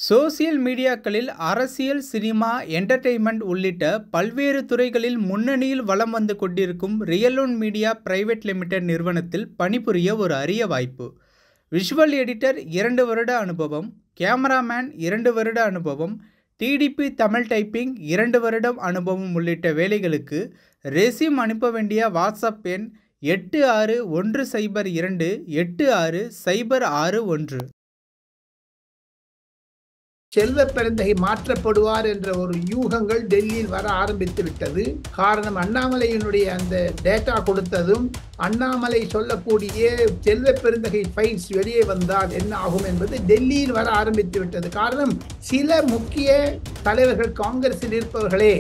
Social மீடியாக்களில் அரசியல், cinema, entertainment உள்ளிட்ட பல்வேறு துறைகளில் முன்னணியில் வலம் வந்து கொண்டிருக்கும் real one media private limited நிறுவனத்தில் பணிபுரிய ஒரு அரிய வாய்ப்பு. விஷுவல் எடிட்டர் 2 வருட அனுபவம், கேமராமேன் 2 வருட அனுபவம், டிடிபி தமிழ் டைப்பிங் 2 வருடம் அனுபவம் உள்ளிட்ட வேலைகளுக்கு ரெஸ்யூம் அனுப்ப வேண்டிய வாட்ஸ்அப் எண் 8612860661. செல்வ பெருந்தகை மாற்றப்படுவார் என்ற ஒரு யூகங்கள் டெல்லியில் வர ஆரம்பித்து விட்டது. காரணம், அண்ணாமலையினுடைய அந்த டேட்டா கொடுத்ததும் அண்ணாமலை சொல்லக்கூடிய செல்வ பெருந்தகை ஃபைல்ஸ் வெளியே வந்தால் என்ன ஆகும் என்பது டெல்லியில் வர ஆரம்பித்து விட்டது. காரணம், சில முக்கிய தலைவர்கள் காங்கிரஸில் இருப்பவர்களே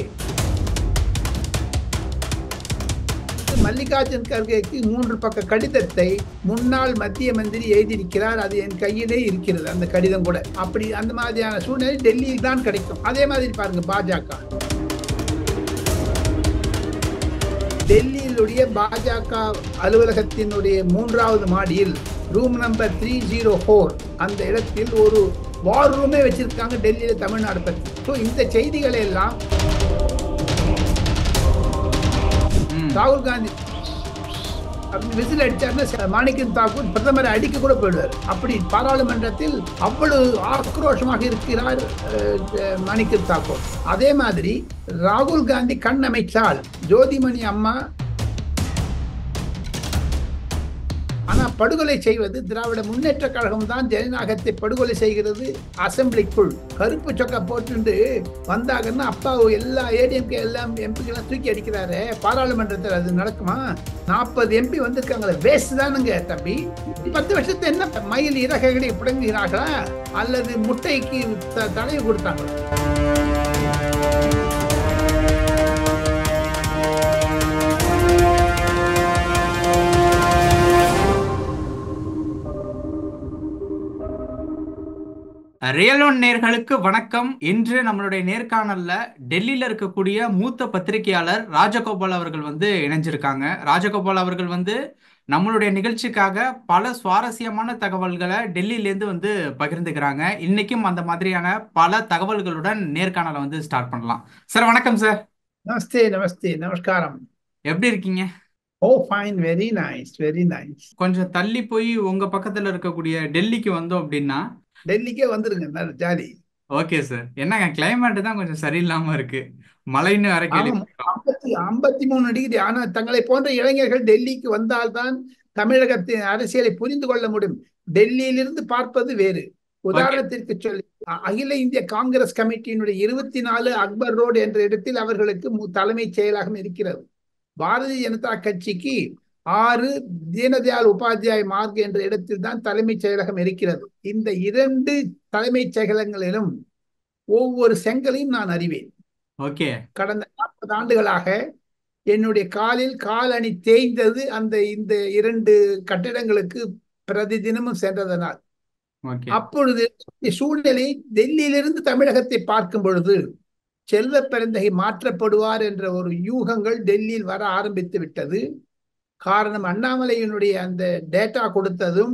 மல்லிகார்ஜுன் கர்கேக்கு 3 பக்க கடிதத்தை முன்னாள் மத்திய மந்திரி எழுதியிருக்கிறார். அது என் கையிலே இருக்கிறது, அந்த கடிதம் கூட. அப்படி அந்த மாதிரியான சூழ்நிலை டெல்லியில் தான் கிடைக்கும். அதே மாதிரி பாருங்க, பாஜக டெல்லியிலுடைய பாஜக அலுவலகத்தினுடைய 3வது மாடியில் ரூம் நம்பர் 304 அந்த இடத்தில் ஒரு வார் ரூமே வச்சிருக்காங்க டெல்லியில தமிழ்நாடு பற்றி. ஸோ இந்த செய்திகளை எல்லாம் ராகுல் காந்தி விசில் அடிச்சாருன்னா மாணிக்கம் தாக்கூர் பிரதமரை அடிக்க கூட போயிடுவார். அப்படி பாராளுமன்றத்தில் அவ்வளவு ஆக்ரோஷமாக இருக்கிறார் மாணிக்கம் தாக்கூர். அதே மாதிரி ராகுல் காந்தி கண் அமைச்சால் ஜோதிமணி அம்மா, ஆனா படுகொலை செய்வது திராவிட முன்னேற்ற கழகம் தான் ஜனநாயகத்தை படுகொலை செய்கிறது. அசம்பிளிக்குள் கருப்பு சொக்கா போட்டு வந்தாங்கன்னா அப்பா எல்லா ஏடிஎம்கே எல்லாம் எம்பிக்கெல்லாம் தூக்கி அடிக்கிறாரு. பாராளுமன்றத்தில் அது நடக்குமா? 40 எம்பி வந்திருக்காங்களே, வேஸ்ட் தானுங்க தம்பி. 10 வருஷத்தை என்ன மயில் இறகைகளை புடங்குகிறார்களா அல்லது முட்டைக்கு தலையை கொடுத்தாங்களா? ரியல் ஒன் நேர்களுக்கு வணக்கம். இன்று நம்மளுடைய நேர்காணல்ல டெல்லியில இருக்கக்கூடிய மூத்த பத்திரிகையாளர் ராஜகோபால் அவர்கள் இணைஞ்சிருக்காங்க. ராஜகோபால் அவர்கள் நம்மளுடைய நிகழ்ச்சிக்காக பல சுவாரஸ்யமான தகவல்களை டெல்லியிலேருந்து பகிர்ந்துக்கிறாங்க. இன்னைக்கும் அந்த மாதிரியான பல தகவல்களுடன் நேர்காணலை ஸ்டார்ட் பண்ணலாம். சார் வணக்கம் சார். நமஸ்தே நமஸ்தே, நமஸ்காரம். எப்படி இருக்கீங்க? Oh fine, very nice, very nice. கொஞ்சம் தள்ளி போய் உங்க பக்கத்துல இருக்கக்கூடிய டெல்லிக்கு வந்தோம் அப்படின்னா டெல்லிக்கே வந்துருங்க, ஜாலி. Okay sir. என்னங்க கிளைமேட் தான் கொஞ்சம் சரியில்லாம இருக்கு, மழைன்னு வர கேள்வி. 53 டிகிரி. ஆனா தங்களை போன்ற இளைஞர்கள் டெல்லிக்கு வந்தால்தான் தமிழகத்தின் அரசியலை புரிந்து கொள்ள முடியும். டெல்லியிலிருந்து பார்ப்பது வேறு. உதாரணத்திற்கு சொல்லி, அகில இந்திய காங்கிரஸ் கமிட்டியினுடைய 24 அக்பர் ரோடு என்ற இடத்தில் அவர்களுக்கு தலைமைச் செயலகம் இருக்கிறது. பாரதிய ஜனதா கட்சிக்கு 6 தீனதயாள் உபாத்தியாய மார்க் என்ற இடத்தில் தான் தலைமைச் செயலகம் இருக்கிறது. இந்த 2 தலைமைச் செயலகங்களிலும் ஒவ்வொரு செங்கலையும் நான் அறிவேன். கடந்த 40 ஆண்டுகளாக என்னுடைய காலில் காலணி தேய்ந்தது இந்த 2 கட்டிடங்களுக்கு பிரதி தினமும் சென்றதனால். அப்பொழுது சூழ்நிலை டெல்லியிலிருந்து தமிழகத்தை பார்க்கும் பொழுது செல்வ பெருந்தகை மாற்றப்படுவார் என்ற ஒரு யூகங்கள் டெல்லியில் வர ஆரம்பித்து விட்டது. காரணம், அண்ணாமலையினுடைய அந்த டேட்டா கொடுத்ததும்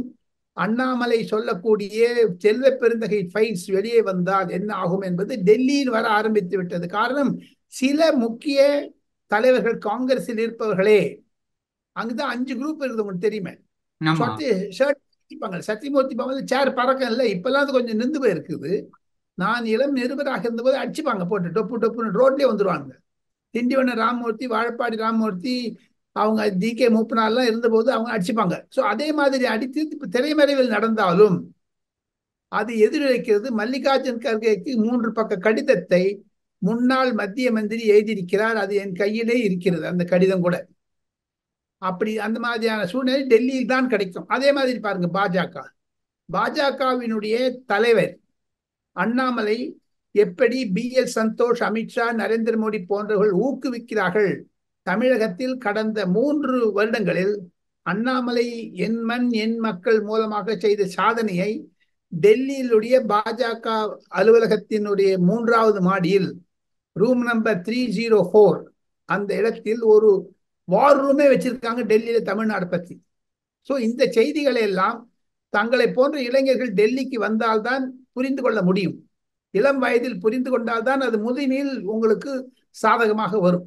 அண்ணாமலை சொல்லக்கூடிய செல்வ பெருந்தகை ஃபைல்ஸ் வெளியே வந்தால் என்ன ஆகும் என்பது டெல்லியில் வர ஆரம்பித்து விட்டது. காரணம், சில முக்கிய தலைவர்கள் காங்கிரஸில் இருப்பவர்களே, அங்குதான் 5 குரூப் இருக்குது, உங்களுக்கு தெரியுமே. சத்தியமூர்த்தி பவன் சேர் பறக்கம் இல்லை, இப்பெல்லாம் அது கொஞ்சம் நின்று போயிருக்குது. நான் இளம் நிருபராக இருந்தபோது அடிச்சுப்பாங்க, போட்டு டொப்பு டொப்புன்னு ரோட்லேயே வந்துடுவாங்க. திண்டிவன ராமமூர்த்தி, வாழப்பாடி ராமமூர்த்தி, அவங்க DK மூப்பனார்லாம் இருந்தபோது அவங்க அடிச்சுப்பாங்க. ஸோ அதே மாதிரி அடித்து இப்போ திரைமறைவில் நடந்தாலும் அது எதிரொலிக்கிறது. மல்லிகார்ஜுன் கர்கேக்கு 3 பக்க கடிதத்தை முன்னாள் மத்திய மந்திரி எழுதியிருக்கிறார். அது என் கையிலே இருக்கிறது, அந்த கடிதம் கூட. அப்படி அந்த மாதிரியான சூழ்நிலை டெல்லியில் தான் கிடைக்கும். அதே மாதிரி பாருங்க, பாஜகவினுடைய தலைவர் அண்ணாமலை எப்படி BL சந்தோஷ், அமித்ஷா, நரேந்திர மோடி போன்றவர்கள் ஊக்குவிக்கிறார்கள். தமிழகத்தில் கடந்த 3 வருடங்களில் அண்ணாமலை என் மண் என் மக்கள் மூலமாக செய்த சாதனையை டெல்லியிலுடைய பாஜக அலுவலகத்தினுடைய 3வது மாடியில் ரூம் நம்பர் 304 அந்த இடத்தில் ஒரு வார் ரூமே வச்சிருக்காங்க டெல்லியில தமிழ்நாடு பற்றி. ஸோ இந்த செய்திகளை எல்லாம் தங்களை போன்ற இளைஞர்கள் டெல்லிக்கு வந்தால்தான் புரிந்து கொள்ள முடியும். இளம் வயதில் புரிந்து கொண்டால்தான் அது முதுமையில் உங்களுக்கு சாதகமாக வரும்.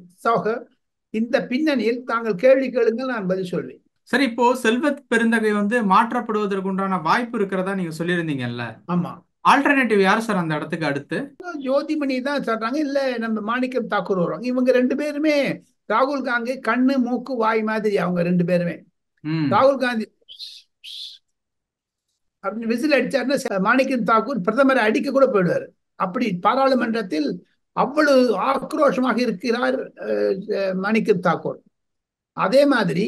இந்த பின்னணியில் தாங்கள் கேள்வி கேளுங்கள், நான் பதில் சொல்வேன். சரி, இப்போ செல்வத் பெருந்தகை வந்து மாற்றப்படுவதற்கு உண்டான வாய்ப்பு இருக்கிறதா நீங்க சொல்லியிருந்தீங்கல்ல. ஆமா, ஆல்டர்னேட்டிவ் யார் சார் அந்த இடத்துக்கு அடுத்து? ஜோதிமணி தான் சொல்றாங்க, இல்ல நம்ம மாணிக்கம் தாக்கூர் வருவாங்க. இவங்க ரெண்டு பேருமே ராகுல் காந்தி கண்ணு மூக்கு வாய் மாதிரி. அவங்க ரெண்டு பேருமே ராகுல் காந்தி அப்படின்னு விசில் அடிச்சாருன்னா மாணிக்கம் தாக்கூர் பிரதமரை அடிக்க கூட போயிடுவார். அப்படி பாராளுமன்றத்தில் அவ்வளவு ஆக்ரோஷமாக இருக்கிறார் மாணிக்கம் தாக்கூர். அதே மாதிரி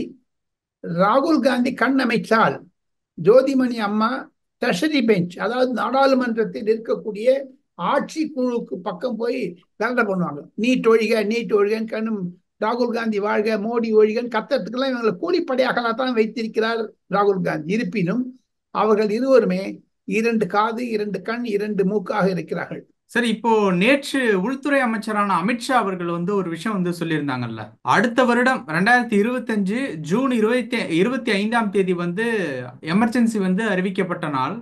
ராகுல் காந்தி கண் அமைச்சால் ஜோதிமணி அம்மா ட்ரெஷரி பெஞ்ச், அதாவது நாடாளுமன்றத்தில் இருக்கக்கூடிய ஆட்சி குழுக்கு பக்கம் போய் கலண்டை பண்ணுவாங்க. நீட் ஒழிக நீட் ஒழிகன்னு கண்ணும் ராகுல் காந்தி வாழ்க மோடி ஒழிகன்னு கத்தத்துக்கெல்லாம் இவங்களை கூலிப்படையாகத்தான் வைத்திருக்கிறார் ராகுல் காந்தி. இருப்பினும் அவர்கள் இருவருமே 2 காது 2 கண் 2 மூக்காக இருக்கிறார்கள். சரி, இப்போ நேற்று உள்துறை அமைச்சரான அமித்ஷா அவர்கள் வந்து ஒரு விஷயம் வந்து சொல்லியிருந்தாங்கல்ல. அடுத்த வருடம் 2025 ஜூன் 25 வந்து எமர்ஜென்சி வந்து அறிவிக்கப்பட்ட நாள்.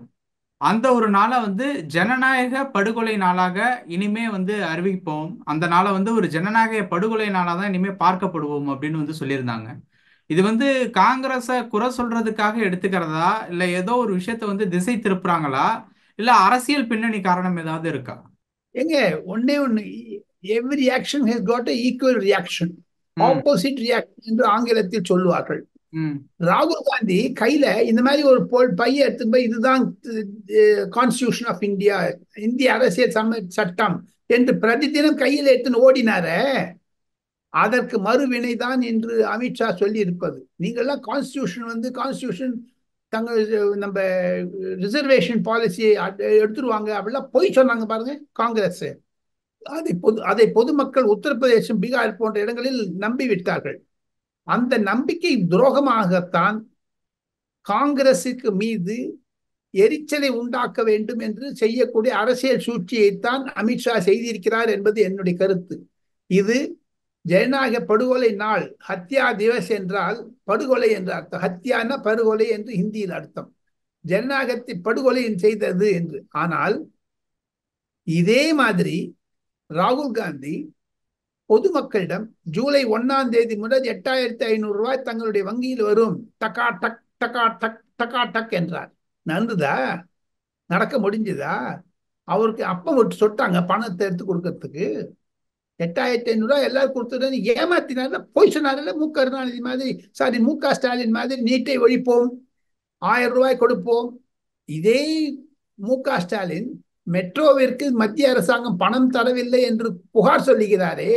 அந்த ஒரு நாளை வந்து ஜனநாயக படுகொலை நாளாக இனிமே வந்து அறிவிப்போம். அந்த நாளை வந்து ஒரு ஜனநாயக படுகொலை நாளாக தான் இனிமே பார்க்கப்படுவோம் அப்படின்னு வந்து சொல்லியிருந்தாங்க. இது வந்து காங்கிரஸை குறை சொல்றதுக்காக எடுத்துக்கிறதா, இல்லை ஏதோ ஒரு விஷயத்த வந்து திசை திருப்புறாங்களா, இல்லை அரசியல் பின்னணி காரணம் ஏதாவது இருக்கா? எங்க ஒன்னே ஒண்ணு, every action has got equal reaction, opposite reaction என்று ஆங்கிலத்தில் சொல்லுவார்கள். ராகுல் காந்தி கையில இந்த மாதிரி ஒரு பைய எடுத்து போய் இதுதான் கான்ஸ்டிடியூஷன் ஆஃப் இந்தியா, இந்திய அரசியல் சட்டம் என்று பிரதிதினம் கையில் எடுத்துன்னு ஓடினார, அதற்கு மறுவினை தான் என்று அமித்ஷா சொல்லி இருப்பது. நீங்கள்லாம் கான்ஸ்டிடியூஷன் தங்கள் நம்ம ரிசர்வேஷன் பாலிசியை எடுத்துருவாங்க அப்படிலாம் பொய் சொன்னாங்க பாருங்க காங்கிரஸ். அதை பொதுமக்கள் உத்தரப்பிரதேசம் பீகார் போன்ற இடங்களில் நம்பி விட்டார்கள். அந்த நம்பிக்கை துரோகமாகத்தான் காங்கிரசுக்கு மீது எரிச்சலை உண்டாக்க வேண்டும் என்று செய்யக்கூடிய அரசியல் சூழ்ச்சியைத்தான் அமித்ஷா செய்திருக்கிறார் என்பது என்னுடைய கருத்து. இது ஜனநாயக படுகொலை நாள், ஹத்யா திவஸ் என்றால் படுகொலை என்று அர்த்தம். ஹத்யானா படுகொலை என்று ஹிந்தியில் அர்த்தம். ஜனநாயகத்தை படுகொலை செய்தது என்று. ஆனால் இதே மாதிரி ராகுல் காந்தி பொதுமக்களிடம் ஜூலை 1ஆம் தேதி முதல் 8500 ரூபாய் தங்களுடைய வங்கியில் வரும், டக்கா டக் டக்கா டக் டக்கா டக் என்றார். நடந்ததா? நடக்க முடிஞ்சதா? அவருக்கு அப்பம் விட்டு சொட்டாங்க பணத்தை எடுத்து கொடுக்கறதுக்கு. 8500 ரூபாய் எல்லாரும் கொடுத்துட்டு ஏமாத்தினார்ல, போய் சொன்னார்ல. கருணாநிதி மாதிரி, மு.க. ஸ்டாலின் மாதிரி நீட்டை ஒழிப்போம், 1000 ரூபாய் கொடுப்போம். இதே மு.க. ஸ்டாலின் மெட்ரோவிற்கு மத்திய அரசாங்கம் பணம் தரவில்லை என்று புகார் சொல்லுகிறாரே,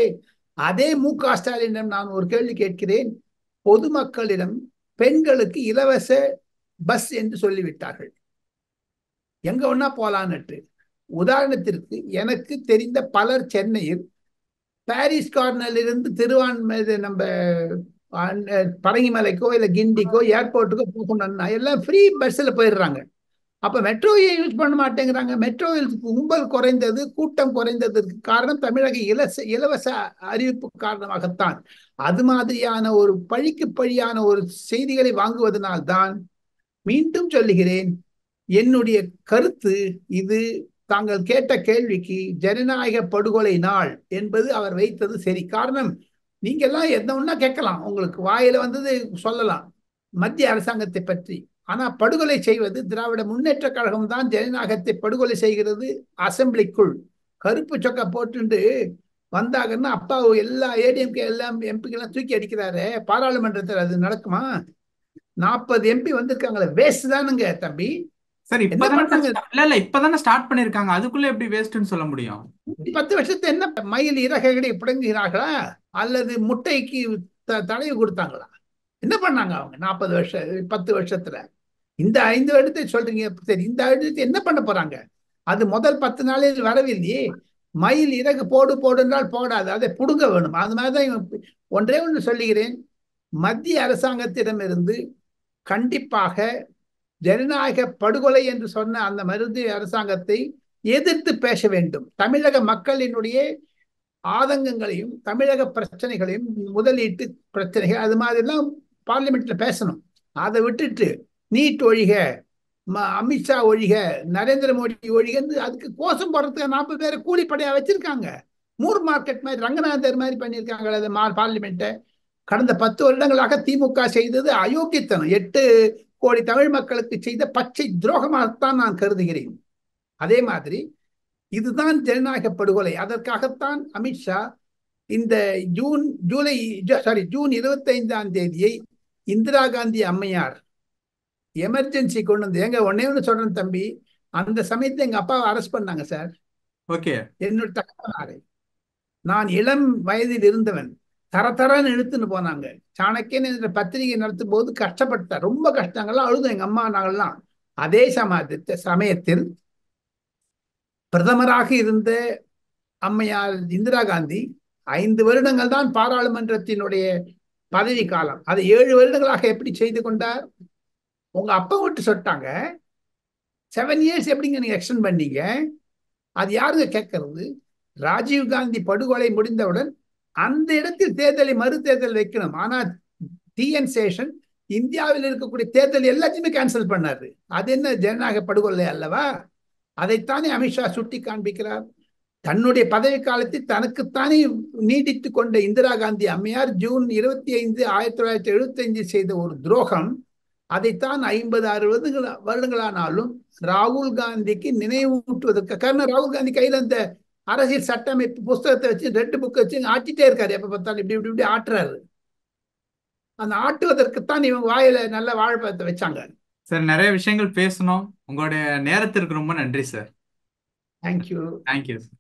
அதே மு.க. ஸ்டாலினிடம் நான் ஒரு கேள்வி கேட்கிறேன். பொதுமக்களிடம் பெண்களுக்கு இலவச பஸ் என்று சொல்லிவிட்டார்கள், எங்க ஒன்னா போலான்னுட்டு. உதாரணத்திற்கு எனக்கு தெரிந்த பலர் சென்னையில் பாரிஸ் கார்னரில் இருந்து திருவான்மை நம்ம பரங்கிமலைக்கோ இல்ல கிண்டிக்கோ ஏர்போர்ட்டுக்கோ போகணும்னா எல்லாம் ஃப்ரீ பஸ்ல போயிடுறாங்க. அப்ப மெட்ரோயை யூஸ் பண்ண மாட்டேங்கிறாங்க. மெட்ரோவில் கும்பல் குறைந்தது, கூட்டம் குறைந்ததற்கு காரணம் தமிழக இலவச அறிவிப்பு காரணமாகத்தான். அது மாதிரியான ஒரு பழிக்கு பழியான ஒரு செய்திகளை வாங்குவதனால்தான், மீண்டும் சொல்லுகிறேன், என்னுடைய கருத்து இது. தாங்கள் கேட்ட கேள்விக்கு ஜனநாயக படுகொலை நாள் என்பது அவர் வைத்தது சரி. காரணம், நீங்க எல்லாம் என்ன ஒன்னா கேட்கலாம், உங்களுக்கு வாயில வந்தது சொல்லலாம் மத்திய அரசாங்கத்தை பற்றி. ஆனா படுகொலை செய்வது திராவிட முன்னேற்ற கழகம் தான் ஜனநாயகத்தை படுகொலை செய்கிறது. அசம்பிளிக்குள் கருப்பு சொக்கா போட்டு வந்தாங்கன்னா அப்பா எல்லா ஏடிஎம்கே எல்லாம் எம்பிக்கெல்லாம் தூக்கி அடிக்கிறாரு பாராளுமன்றத்தில். அது நடக்குமா? 40 எம்பி வந்திருக்காங்களே, வேஸ்ட் தானுங்க தம்பி. சரி, இப்பதானே ஸ்டார்ட் பண்ணிருக்காங்க, அதுக்குள்ள எப்படி வேஸ்ட்னு சொல்ல முடியும்? 10 வருஷத்தை என்ன மயில் இறகைகளை பிடுங்குகிறார்களா அல்லது முட்டைக்கு தடவி கொடுத்தாங்களா? என்ன பண்ணாங்க அவங்க 40 வருஷம் 10 வருஷத்துல? இந்த 5 வருடத்தை சொல்றீங்க, சரி, இந்த வருடத்தை என்ன பண்ண போறாங்க? அது முதல் 10 நாளில் வரவில்லையே. மயில் இறகு போடு போடுன்றால் போடாது, அதை புடுங்க வேணும். அது மாதிரிதான். ஒன்றே ஒன்று சொல்லுகிறேன், மத்திய அரசாங்கத்திடமிருந்து கண்டிப்பாக ஜனநாயக படுகொலை என்று சொன்ன அந்த மத்திய அரசாங்கத்தை எதிர்த்து பேச வேண்டும். தமிழக மக்களினுடைய ஆதங்கங்களையும் தமிழக பிரச்சனைகளையும் முதலீட்டு பிரச்சனைகள் அது மாதிரிலாம் பார்லிமெண்ட்ல பேசணும். அதை விட்டுட்டு நீட் ஒழிக, அமித்ஷா ஒழிக, நரேந்திர மோடி ஒழிகன்னு அதுக்கு கோஷம் போடுறதுக்கு 40 பேரை கூலிப்படையா வச்சிருக்காங்க. மூர் மார்க்கெட் மாதிரி ரங்கநாதர் மாதிரி பண்ணியிருக்காங்க அது பார்லிமெண்ட்டை. கடந்த 10 வருடங்களாக திமுக செய்தது அயோக்கியத்தனம். 8 கோடி தமிழ் மக்களுக்கு செய்த பச்சை துரோகமாகத்தான் நான் கருதுகிறேன். அதே மாதிரி இதுதான் ஜனநாயக படுகொலை. அதற்காகத்தான் அமித்ஷா இந்த ஜூன் 25ஆம் தேதியை இந்திரா காந்தி அம்மையார் எமர்ஜென்சி கொண்டு வந்து, எங்க ஒன்னே ஒன்று சொல்றேன் தம்பி, அந்த சமயத்துல எங்க அப்பாவை அரெஸ்ட் பண்ணாங்க சார். ஓகே. என்னோட தகவலாரை நான் இளம் வயதில் இருந்தவன், தரன்னு இழுத்துன்னு போனாங்க. சாணக்கியன் என்ற பத்திரிகை நடத்தும் போது கஷ்டப்பட்டார், ரொம்ப கஷ்டங்கள்லாம் அழுதும் எங்க அம்மா நாங்கள்லாம். அதே சமயத்தில் பிரதமராக இருந்த அம்மையார் இந்திரா காந்தி 5 வருடங்கள் தான் பாராளுமன்றத்தினுடைய பதவி காலம். அதை 7 வருடங்களாக எப்படி செய்து கொண்டார்? உங்க அப்பா விட்டு சொல்லிட்டாங்க, 7 இயர்ஸ் எப்படிங்க நீங்க எக்ஸ்டெண்ட் பண்ணீங்க? அது யாருங்க கேட்கறது? ராஜீவ் காந்தி படுகொலை முடிந்தவுடன் அந்த இடத்தில் தேர்தலை மறு தேர்தல் வைக்கணும். ஆனா டிஎன் சேஷன் இந்தியாவில் இருக்கக்கூடிய தேர்தல் எல்லாத்தையுமே கேன்சல் பண்ணாரு. அது என்ன ஜனநாயக படுகொலை அல்லவா? அதைத்தானே அமித்ஷா சுட்டி காண்பிக்கிறார். தன்னுடைய பதவி காலத்தில் தனக்குத்தானே நீடித்து கொண்ட இந்திரா காந்தி அம்மையார் ஜூன் 25, 1975 செய்த ஒரு துரோகம். அதைத்தான் 50-60 வருடங்களானாலும் ராகுல் காந்திக்கு நினைவூட்டுவதற்கு. காரணம், ராகுல் காந்தி கையில் அந்த அரசியல் சட்டமைப்பு புஸ்தகத்தை வச்சு ரெட் புக் வச்சு ஆட்டிட்டே இருக்காரு. எப்ப பார்த்தாலும் இப்படி இப்படி இப்படி ஆட்டுறாரு. அந்த ஆட்டுவதற்குத்தான் இவங்க வாயில நல்ல வாழைப்பழத்தை வச்சாங்க. சார், நிறைய விஷயங்கள் பேசணும். உங்களுடைய நேரத்திற்கு ரொம்ப நன்றி சார். தேங்க்யூ. Thank you sir.